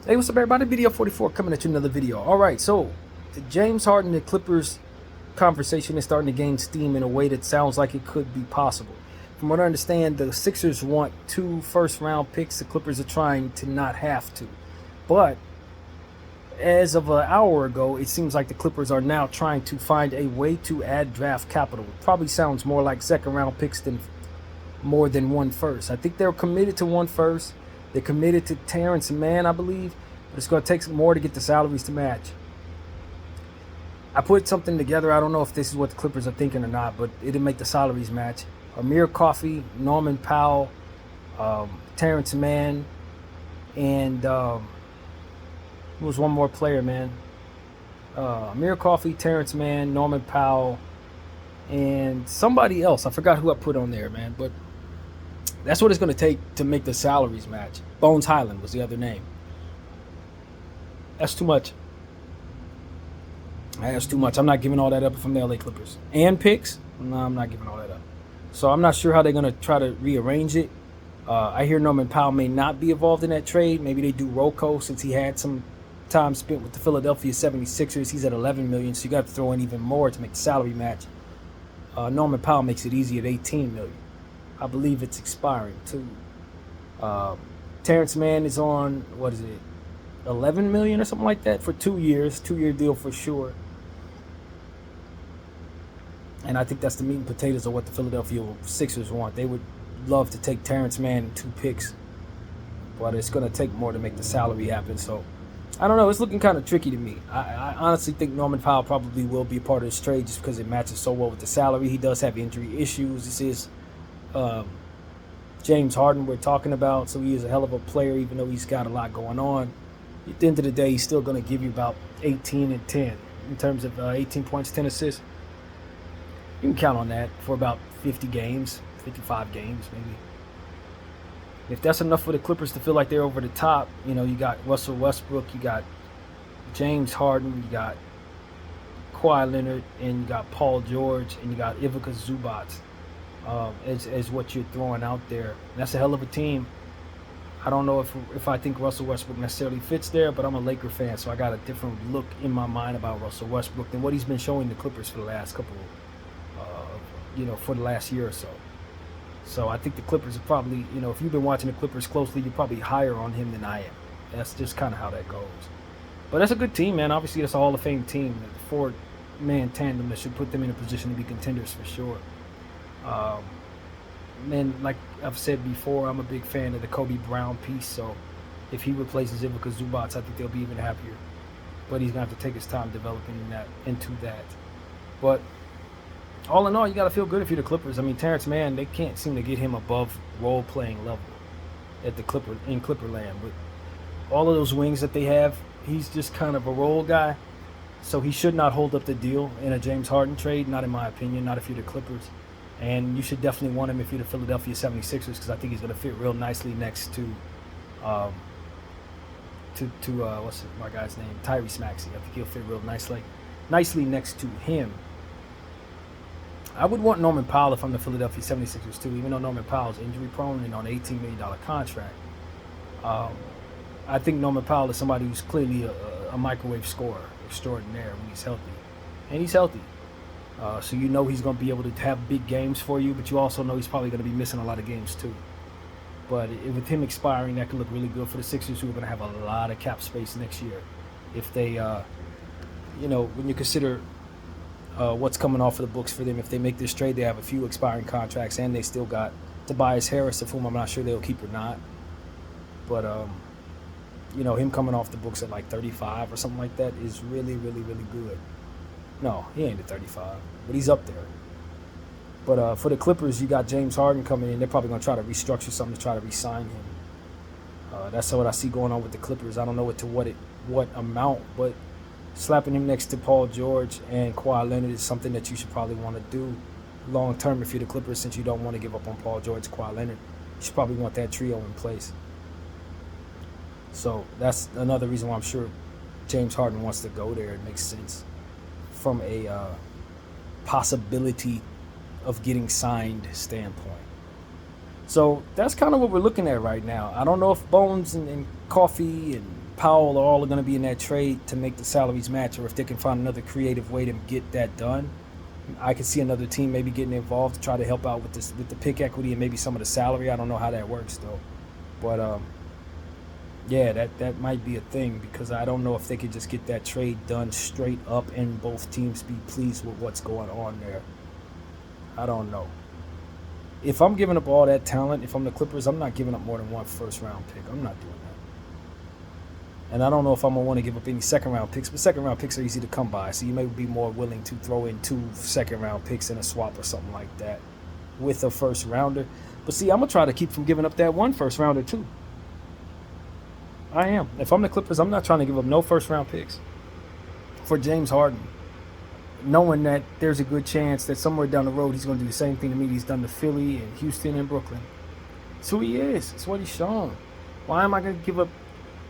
Hey, what's up, everybody? Video 44 coming at you another video. All right, so the James Harden and Clippers conversation is starting to gain steam in a way that sounds like it could be possible. From what I understand, the Sixers want 2 first-round picks. The Clippers are trying to not have to. But as of an hour ago, it seems like the Clippers are now trying to find a way to add draft capital. It probably sounds more like second-round picks than more than 1 first. I think they're committed to 1 first. They're committed to Terrence Mann, I believe, but it's going to take some more to get the salaries to match. I put something together. I don't know if this is what the Clippers are thinking or not, but it'll make the salaries match. Amir Coffey, Norman Powell, Terrence Mann, and there was one more player, man. Amir Coffey, Terrence Mann, Norman Powell, and somebody else. I forgot who I put on there, man, but that's what it's going to take to make the salaries match. Bones Highland was the other name. That's too much. That's too much. I'm not giving all that up from the LA Clippers. And picks? No, I'm not giving all that up. So I'm not sure how they're going to try to rearrange it. I hear Norman Powell may not be involved in that trade. Maybe they do Rocco since he had some time spent with the Philadelphia 76ers. He's at $11 million, so you got to throw in even more to make the salary match. Norman Powell makes it easy at $18 million. I believe it's expiring too. Terrence Mann is on, what is it, $11 million or something like that for 2 years, 2-year deal for sure. And I think that's the meat and potatoes of what the Philadelphia Sixers want. They would love to take Terrence Mann in 2 picks, but it's going to take more to make the salary happen. So I don't know. It's looking kind of tricky to me. I honestly think Norman Powell probably will be a part of this trade just because it matches so well with the salary. He does have injury issues. This is James Harden we're talking about, so he is a hell of a player even though he's got a lot going on. At the end of the day, he's still going to give you about 18 and 10 in terms of 18 points, 10 assists. You can count on that for about 50 games, 55 games maybe. If that's enough for the Clippers to feel like they're over the top, you know, you got Russell Westbrook, you got James Harden, you got Kawhi Leonard, and you got Paul George, and you got Ivica Zubac as what you're throwing out there. And that's a hell of a team. I don't know if I think Russell Westbrook necessarily fits there, but I'm a Laker fan, so I got a different look in my mind about Russell Westbrook than what he's been showing the Clippers for the last for the last year or so. So I think the Clippers are probably, if you've been watching the Clippers closely, you're probably higher on him than I am. That's just kind of how that goes. But that's a good team, man. Obviously, that's a Hall of Fame team. The 4-man tandem that should put them in a position to be contenders for sure. And like I've said before, I'm a big fan of the Kobe Brown piece. So if he replaces Ivica Zubac, I think they'll be even happier. But he's going to have to take his time developing into that. But all in all, you got to feel good if you're the Clippers. I mean, Terrence Mann, they can't seem to get him above role-playing level in Clipperland. With all of those wings that they have, he's just kind of a role guy. So he should not hold up the deal in a James Harden trade, not in my opinion, not if you're the Clippers. And you should definitely want him if you're the Philadelphia 76ers because I think he's going to fit real nicely next to what's my guy's name? Tyrese Maxey. I think he'll fit real nicely next to him. I would want Norman Powell if I'm the Philadelphia 76ers too, even though Norman Powell's injury prone and on an $18 million contract. I think Norman Powell is somebody who's clearly a microwave scorer extraordinaire when he's healthy. And he's healthy. So he's going to be able to have big games for you, but you also know he's probably going to be missing a lot of games too. But with him expiring, that could look really good for the Sixers, who are going to have a lot of cap space next year. If they, when you consider what's coming off of the books for them, if they make this trade, they have a few expiring contracts, and they still got Tobias Harris, of whom I'm not sure they'll keep or not. But, him coming off the books at like 35 or something like that is really, really, really good. No, he ain't at 35, but he's up there. But for the Clippers, you got James Harden coming in. They're probably going to try to restructure something to try to re-sign him. That's what I see going on with the Clippers. I don't know to what amount, but slapping him next to Paul George and Kawhi Leonard is something that you should probably want to do long term if you're the Clippers, since you don't want to give up on Paul George, Kawhi Leonard. You should probably want that trio in place. So that's another reason why I'm sure James Harden wants to go there. It makes sense from a possibility of getting signed standpoint. So that's kind of what we're looking at right now. I don't know if Bones and Coffee and Powell are all going to be in that trade to make the salaries match, or if they can find another creative way to get that done. I could see another team maybe getting involved to try to help out with this, with the pick equity and maybe some of the salary. I don't know how that works though, but yeah, that might be a thing, because I don't know if they could just get that trade done straight up and both teams be pleased with what's going on there. I don't know. If I'm giving up all that talent, if I'm the Clippers, I'm not giving up more than one first-round pick. I'm not doing that. And I don't know if I'm going to want to give up any second-round picks, but second-round picks are easy to come by, so you may be more willing to throw in 2 second-round picks in a swap or something like that with a first-rounder. But see, I'm going to try to keep from giving up that one first-rounder too. I am. If I'm the Clippers, I'm not trying to give up no first-round picks for James Harden, knowing that there's a good chance that somewhere down the road he's going to do the same thing to me he's done to Philly and Houston and Brooklyn. It's who he is. It's what he's shown. Why am I going to give up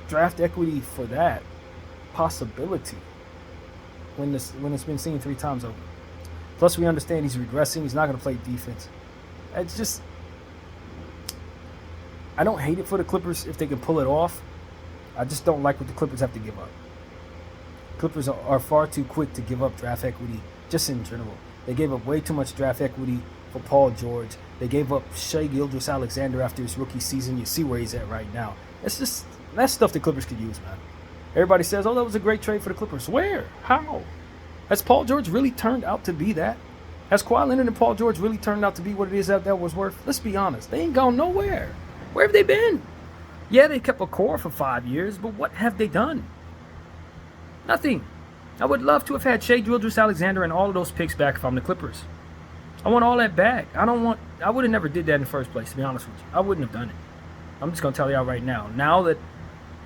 draft equity for that possibility when it's been seen 3 times over? Plus, we understand he's regressing. He's not going to play defense. It's just, I don't hate it for the Clippers if they can pull it off. I just don't like what the Clippers have to give up. Clippers are far too quick to give up draft equity, just in general. They gave up way too much draft equity for Paul George. They gave up Shai Gilgeous-Alexander after his rookie season. You see where he's at right now. That's stuff the Clippers could use, man. Everybody says, oh, that was a great trade for the Clippers. Where? How? Has Paul George really turned out to be that? Has Kawhi Leonard and Paul George really turned out to be what it is that was worth? Let's be honest. They ain't gone nowhere. Where have they been? Yeah, they kept a core for 5 years, but what have they done? Nothing. I would love to have had Shai Gilgeous-Alexander and all of those picks back if I'm the Clippers. I want all that back. I would have never did that in the first place, to be honest with you. I wouldn't have done it. I'm just going to tell y'all right now. Now that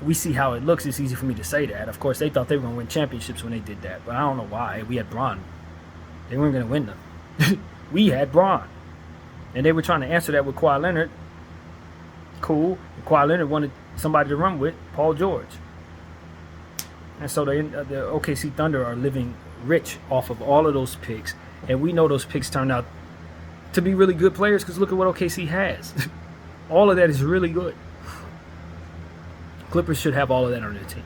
we see how it looks, it's easy for me to say that. Of course, they thought they were going to win championships when they did that, but I don't know why. We had Bron. They weren't going to win them. We had Bron. And they were trying to answer that with Kawhi Leonard. Cool. And Kawhi Leonard wanted somebody to run with, Paul George. And so the OKC Thunder are living rich off of all of those picks. And we know those picks turned out to be really good players, because look at what OKC has. All of that is really good. Clippers should have all of that on their team.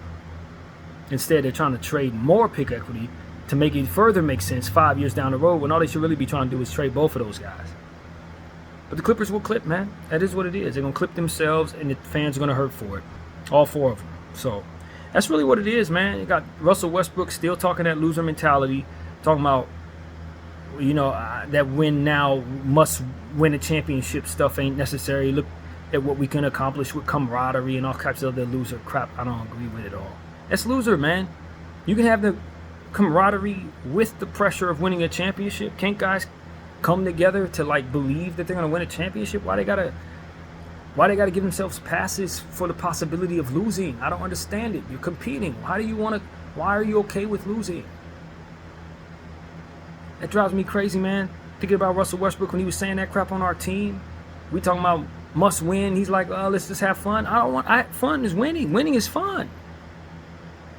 Instead, they're trying to trade more pick equity to make it further make sense 5 years down the road, when all they should really be trying to do is trade both of those guys. But the Clippers will clip, man. That is what it is. They're going to clip themselves, and the fans are going to hurt for it. All 4 of them. So that's really what it is, man. You got Russell Westbrook still talking that loser mentality, talking about, that win now, must win a championship stuff ain't necessary. Look at what we can accomplish with camaraderie and all types of other loser crap. I don't agree with it all. That's loser, man. You can have the camaraderie with the pressure of winning a championship. Can't guys come together to believe that they're gonna win a championship? Why they gotta give themselves passes for the possibility of losing? I don't understand it. You're competing. Why are you okay with losing? That drives me crazy, man. Thinking about Russell Westbrook when he was saying that crap on our team. We talking about must win. He's like, oh, let's just have fun. Fun is winning. Winning is fun.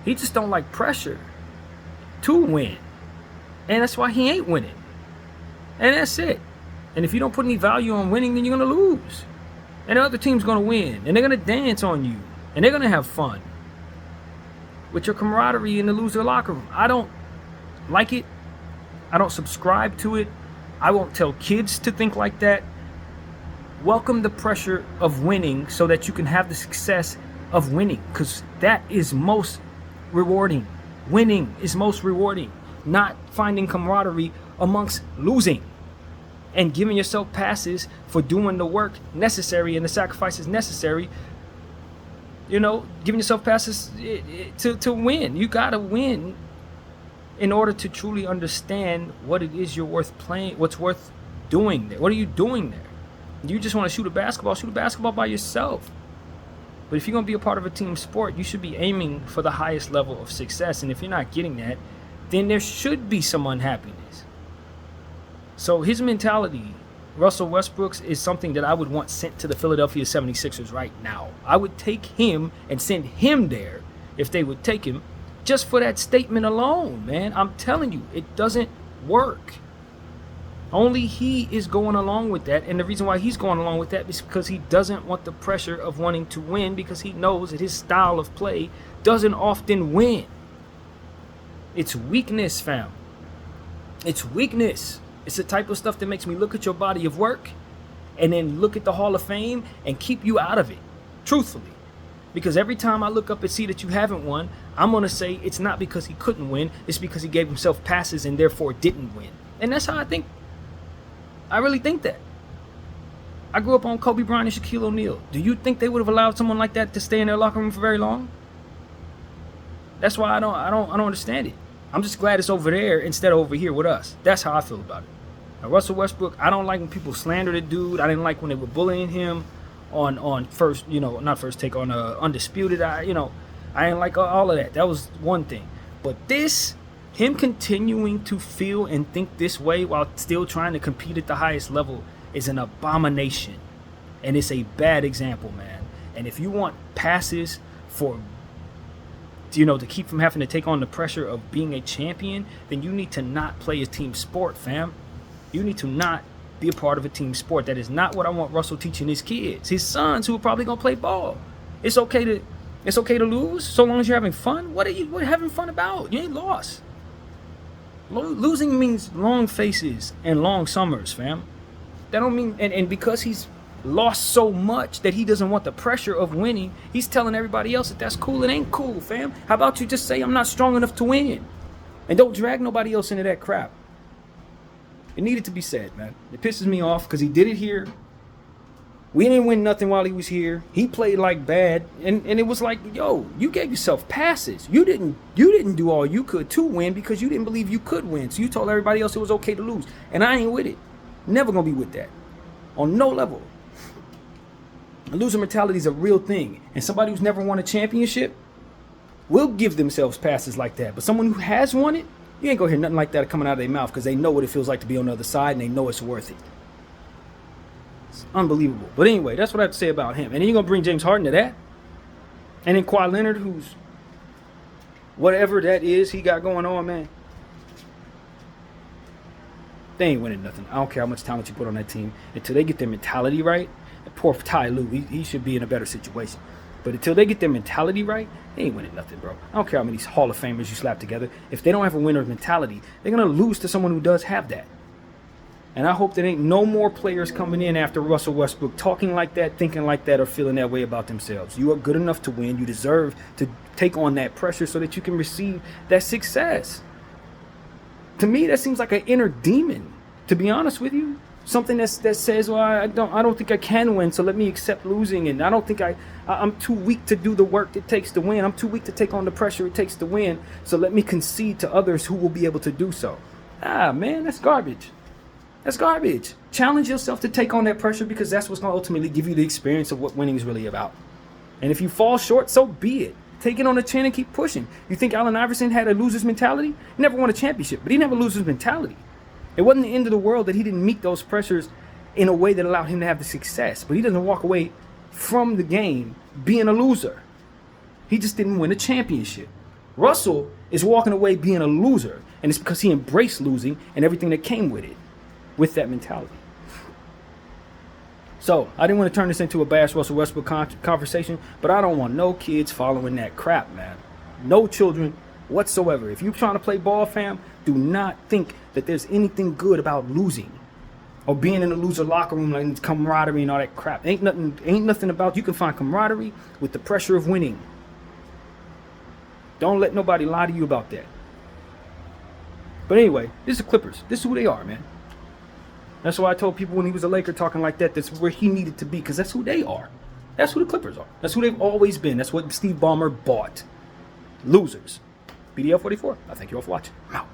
He just don't like pressure to win. And that's why he ain't winning. And that's it. And if you don't put any value on winning, then you're going to lose. And the other team's going to win. And they're going to dance on you. And they're going to have fun with your camaraderie in the loser locker room. I don't like it. I don't subscribe to it. I won't tell kids to think like that. Welcome the pressure of winning so that you can have the success of winning, because that is most rewarding. Winning is most rewarding, not finding camaraderie amongst losing and giving yourself passes for doing the work necessary and the sacrifices necessary. Giving yourself passes to win. You got to win in order to truly understand what it is you're worth playing, what's worth doing there. What are you doing there? You just want to shoot a basketball by yourself. But if you're going to be a part of a team sport, you should be aiming for the highest level of success. And if you're not getting that, then there should be some unhappiness. So his mentality, Russell Westbrook's, is something that I would want sent to the Philadelphia 76ers right now. I would take him and send him there if they would take him, just for that statement alone, man. I'm telling you, it doesn't work. Only he is going along with that, and the reason why he's going along with that is because he doesn't want the pressure of wanting to win, because he knows that his style of play doesn't often win. It's weakness, fam. It's weakness. It's the type of stuff that makes me look at your body of work and then look at the Hall of Fame and keep you out of it, truthfully. Because every time I look up and see that you haven't won, I'm going to say it's not because he couldn't win, it's because he gave himself passes and therefore didn't win. And that's how I think. I really think that. I grew up on Kobe Bryant and Shaquille O'Neal. Do you think they would have allowed someone like that to stay in their locker room for very long? That's why I don't understand it. I'm just glad it's over there instead of over here with us. That's how I feel about it. Now, Russell Westbrook, I don't like when people slander the dude. I didn't like when they were bullying him on first, not first take, on Undisputed. I didn't like all of that. That was one thing. But him continuing to feel and think this way while still trying to compete at the highest level is an abomination. And it's a bad example, man. And if you want passes for to keep from having to take on the pressure of being a champion, then you need to not play a team sport, fam. You need to not be a part of a team sport. That is not what I want Russell teaching his kids, his sons, who are probably gonna play ball. It's okay to lose so long as you're having fun. What are you having fun about? You ain't lost. Losing means long faces and long summers, fam. That don't mean and because he's lost so much that he doesn't want the pressure of winning, he's telling everybody else that that's cool. It ain't cool, fam. How about you just say I'm not strong enough to win, and don't drag nobody else into that crap. It needed to be said, man. It pisses me off because he did it here. We didn't win nothing while he was here. He played like bad, and it was like, yo, you gave yourself passes. You didn't do all you could to win because you didn't believe you could win. So you told everybody else it was okay to lose, and I ain't with it. Never gonna be with that, on no level. A loser mentality is a real thing, and somebody who's never won a championship will give themselves passes like that. But someone who has won it, you ain't gonna hear nothing like that coming out of their mouth because they know what it feels like to be on the other side, and they know it's worth it. It's unbelievable. But anyway, that's what I have to say about him. And then you're gonna bring James Harden to that, and then Kawhi Leonard, who's whatever that is he got going on, man. They ain't winning nothing. I don't care how much talent you put on that team until they get their mentality right. Poor Ty Lue, he should be in a better situation. But until they get their mentality right, they ain't winning nothing, bro. I don't care how many Hall of Famers you slap together. If they don't have a winner's mentality, they're going to lose to someone who does have that. And I hope there ain't no more players coming in after Russell Westbrook talking like that, thinking like that, or feeling that way about themselves. You are good enough to win. You deserve to take on that pressure so that you can receive that success. To me, that seems like an inner demon, to be honest with you. Something that says, well, I don't think I can win, so let me accept losing, and I don't think I'm too weak to do the work it takes to win. I'm too weak to take on the pressure it takes to win, so let me concede to others who will be able to do so. Man, that's garbage. That's garbage. Challenge yourself to take on that pressure, because that's what's going to ultimately give you the experience of what winning is really about. And if you fall short, so be it. Take it on the chin and keep pushing. You think Allen Iverson had a loser's mentality? He never won a championship, but he never loser's mentality. It wasn't the end of the world that he didn't meet those pressures in a way that allowed him to have the success. But he doesn't walk away from the game being a loser. He just didn't win a championship. Russell is walking away being a loser, and it's because he embraced losing and everything that came with it, with that mentality. So, I didn't want to turn this into a bash Russell Westbrook conversation, but I don't want no kids following that crap, man. No children whatsoever. If you're trying to play ball, fam, do not think that there's anything good about losing or being in a loser locker room, like camaraderie and all that crap. Ain't nothing about. You can find camaraderie with the pressure of winning. Don't let nobody lie to you about that. But anyway, this is the Clippers. This is who they are, man. That's why I told people when he was a Laker talking like that, that's where he needed to be, because that's who they are. That's who the Clippers are. That's who they've always been. That's what Steve Ballmer bought. Losers. BDL 44. I thank you all for watching. I'm out.